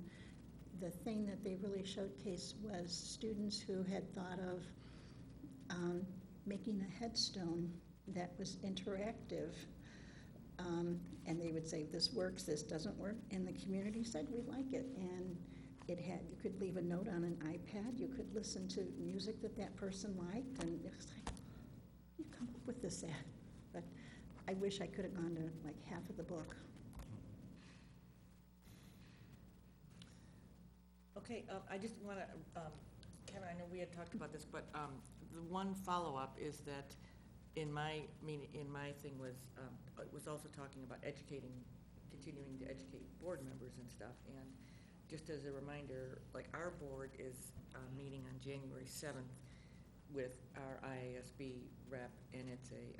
the thing that they really showcased was students who had thought of making a headstone that was interactive, and they would say, this works, this doesn't work, and the community said, we like it. And you could leave a note on an iPad, you could listen to music that person liked, and it was like, you come up with this ad. But I wish I could have gone to like half of the book. okay. Okay, I just want to, Kevin, I know we had talked about this, but the one follow-up is that in my thing was also talking about continuing to educate board members and stuff. And just as a reminder, like our board is meeting on January 7th with our IASB rep, and it's a,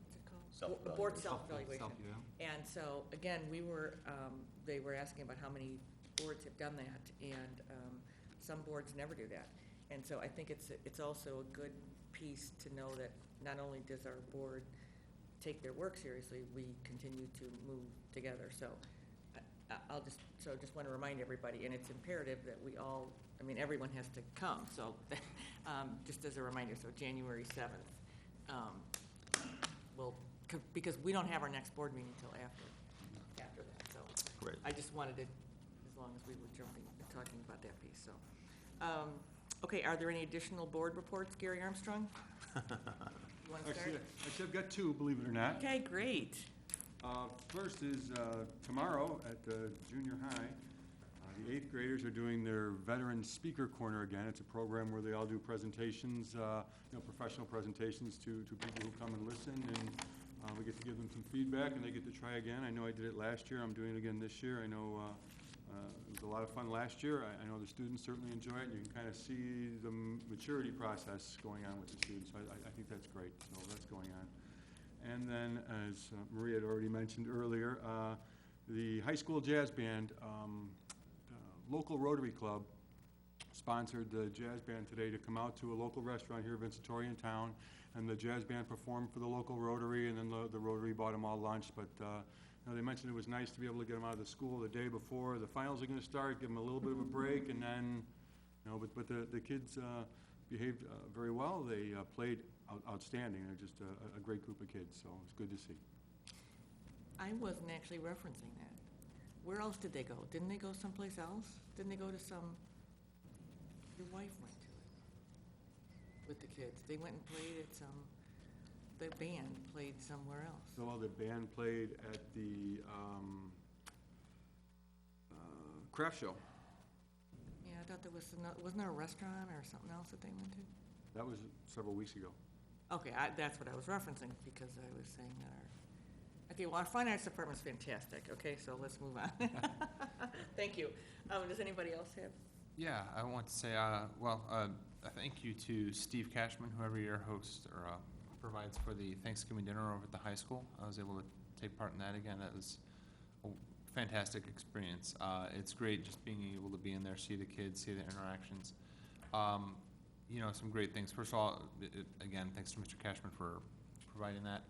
what's it called? Self-evaluation. Board self-evaluation. Self-eval. And so, again, they were asking about how many boards have done that, and some boards never do that. And so I think it's also a good piece to know that not only does our board take their work seriously, we continue to move together. So just want to remind everybody, and it's imperative that we all, everyone has to come. So just as a reminder, so January 7th, because we don't have our next board meeting until after that. So Right. I just wanted to, as long as we were talking about that piece, so. Okay, are there any additional board reports, Gary Armstrong? You want to start? Actually, I've got two, believe it or not. Okay, great. First is tomorrow at the junior high, the 8th graders are doing their Veteran Speaker Corner again. It's a program where they all do presentations, professional presentations to people who come and listen, and we get to give them some feedback, and they get to try again. I know I did it last year. I'm doing it again this year. I know it was a lot of fun last year. I know the students certainly enjoy it, and you can kind of see the maturity process going on with the students. So I think that's great. So that's going on. And then, as Maria had already mentioned earlier, the high school jazz band, the local Rotary Club sponsored the jazz band today to come out to a local restaurant here in Vincentorian town, and the jazz band performed for the local Rotary, and then the Rotary bought them all lunch. But they mentioned it was nice to be able to get them out of the school the day before the finals are going to start, give them a little bit of a break, and then, but the kids behaved very well. They played outstanding. They're just a great group of kids, so it's good to see. I wasn't actually referencing that. Where else did they go? Didn't they go someplace else? Didn't they go to your wife went to it with the kids. They went and played at the band played somewhere else. So the band played at the craft show. Yeah, I thought there wasn't there a restaurant or something else that they went to? That was several weeks ago. Okay, that's what I was referencing, because I was saying that our finance department's fantastic, okay, so let's move on. Thank you. Does anybody else have? Yeah, I want to say, a thank you to Steve Cashman, who every year hosts or provides for the Thanksgiving dinner over at the high school. I was able to take part in that again. That was a fantastic experience. It's great just being able to be in there, see the kids, see the interactions. Some great things. First of all, again, thanks to Mr. Cashman for providing that.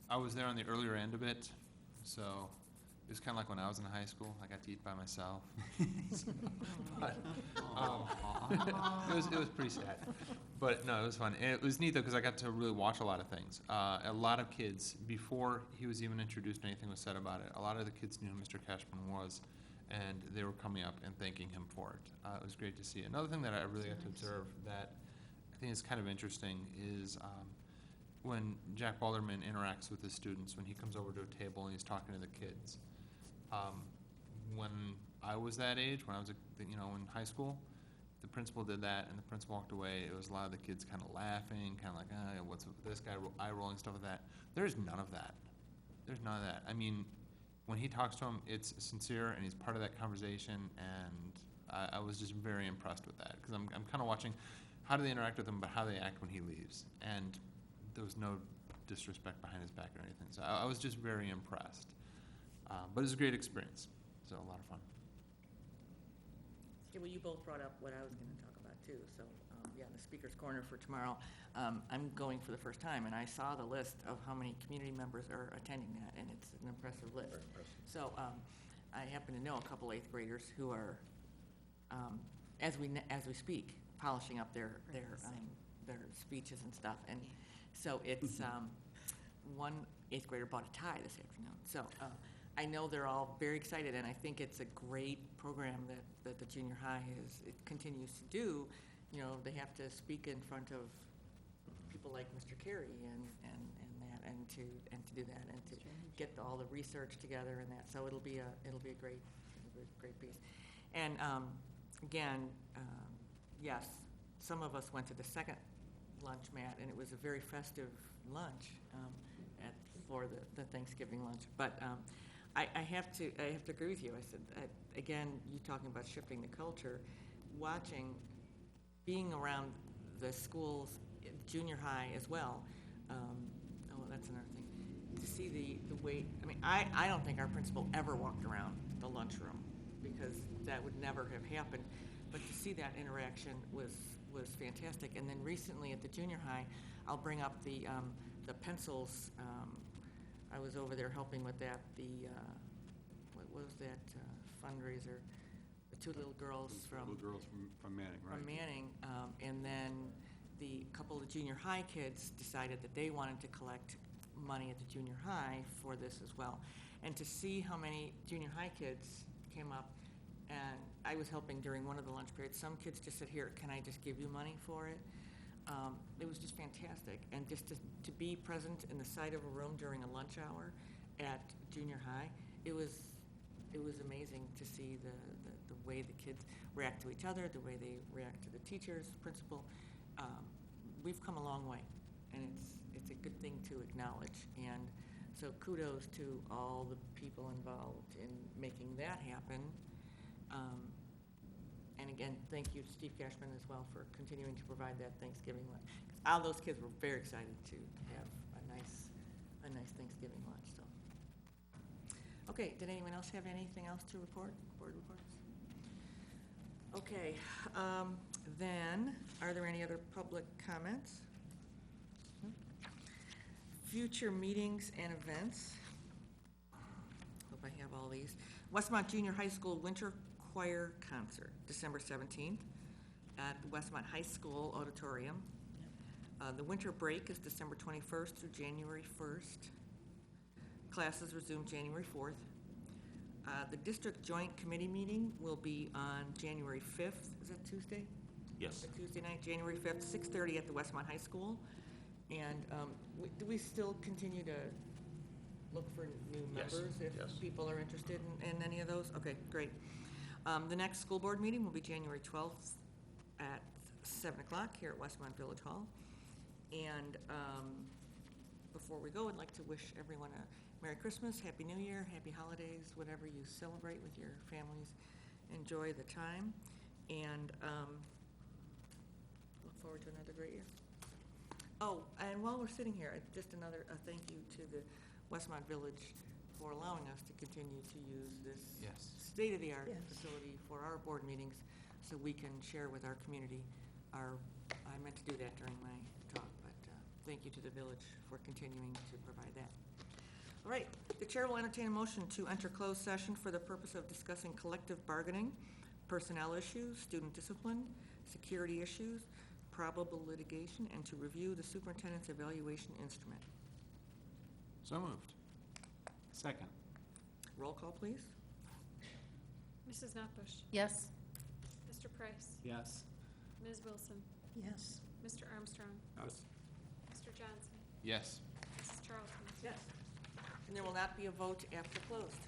I was there on the earlier end of it, so it was kind of like when I was in high school. I got to eat by myself. But, it was pretty sad. But no, it was fun. And it was neat, though, because I got to really watch a lot of things. A lot of kids, before he was even introduced, anything was said about it, a lot of the kids knew who Mr. Cashman was, and they were coming up and thanking him for it. It was great to see. Another thing that I really got to observe that I think is kind of interesting is when Jack Balderman interacts with his students, when he comes over to a table and he's talking to the kids. When I was that age, when I was in high school, the principal did that, and the principal walked away. It was a lot of the kids kind of laughing, kind of like, what's with this guy, eye rolling, stuff like that. There's none of that. There's none of that. I mean, when he talks to them, it's sincere, and he's part of that conversation, and I was just very impressed with that, because I'm kind of watching how do they interact with him, but how they act when he leaves. And there was no disrespect behind his back or anything. So I was just very impressed. But it was a great experience, so a lot of fun. Yeah, well, you both brought up what I was going to talk about, too. So, the speaker's corner for tomorrow. I'm going for the first time, and I saw the list of how many community members are attending that, and it's an impressive list. Very impressive. So, I happen to know a couple 8th graders who are, as we speak, polishing up their speeches and stuff. And so it's one 8th grader bought a tie this afternoon. So I know they're all very excited, and I think it's a great program that the junior high continues to do. They have to speak in front of people like Mr. Carey and to do that, and to get all the research together and that. So it'll be a great a great piece. And again, yes, some of us went to the second lunch, Matt, and it was a very festive lunch for the Thanksgiving lunch. But I have to agree with you. I said, again, you talking about shifting the culture, being around the schools, junior high as well. That's another thing. To see the way, I mean, I don't think our principal ever walked around the lunchroom because that would never have happened. But to see that interaction was fantastic. And then recently at the junior high, I'll bring up the pencils. I was over there helping with that. What was that fundraiser? The two little girls from Manning, right? From Manning, and then the couple of junior high kids decided that they wanted to collect money at the junior high for this as well. And to see how many junior high kids came up, and I was helping during one of the lunch periods. Some kids just said, "Here, can I just give you money for it?" It was just fantastic. And just to be present in the side of a room during a lunch hour at junior high, it was amazing to see the way the kids react to each other, the way they react to the teachers, principal. We've come a long way, and it's a good thing to acknowledge. And so kudos to all the people involved in making that happen. And again, thank you to Steve Cashman as well for continuing to provide that Thanksgiving lunch. All those kids were very excited to have a nice Thanksgiving lunch. So, okay, did anyone else have anything else to report? Board reports? Okay, then, are there any other public comments? Future meetings and events. Hope I have all these. Westmont Junior High School Winter Choir Concert, December 17th at the Westmont High School Auditorium. The winter break is December 21st through January 1st. Classes resume January 4th. The district joint committee meeting will be on January 5th. Is that Tuesday? Yes. The Tuesday night, January 5th, 6:30 at the Westmont High School. And do we still continue to look for new Yes. members if Yes. people are interested in any of those? Okay, great. The next school board meeting will be January 12th at 7 o'clock here at Westmont Village Hall. And before we go, I'd like to wish everyone a Merry Christmas, Happy New Year, Happy Holidays, whatever you celebrate with your families. Enjoy the time, and look forward to another great year. Oh, and while we're sitting here, just another thank you to the Westmont Village for allowing us to continue to use this Yes. state-of-the-art Yes. facility for our board meetings, so we can share with our community. I meant to do that during my talk, but thank you to the village for continuing to provide that. All right, the chair will entertain a motion to enter closed session for the purpose of discussing collective bargaining, personnel issues, student discipline, security issues, probable litigation, and to review the superintendent's evaluation instrument. So moved. Second. Roll call, please. Mrs. Notbush. Yes. Mr. Price. Yes. Ms. Wilson. Yes. Mr. Armstrong. Yes. Mr. Johnson. Yes. Mrs. Charlton. Yes. And there will not be a vote after closed.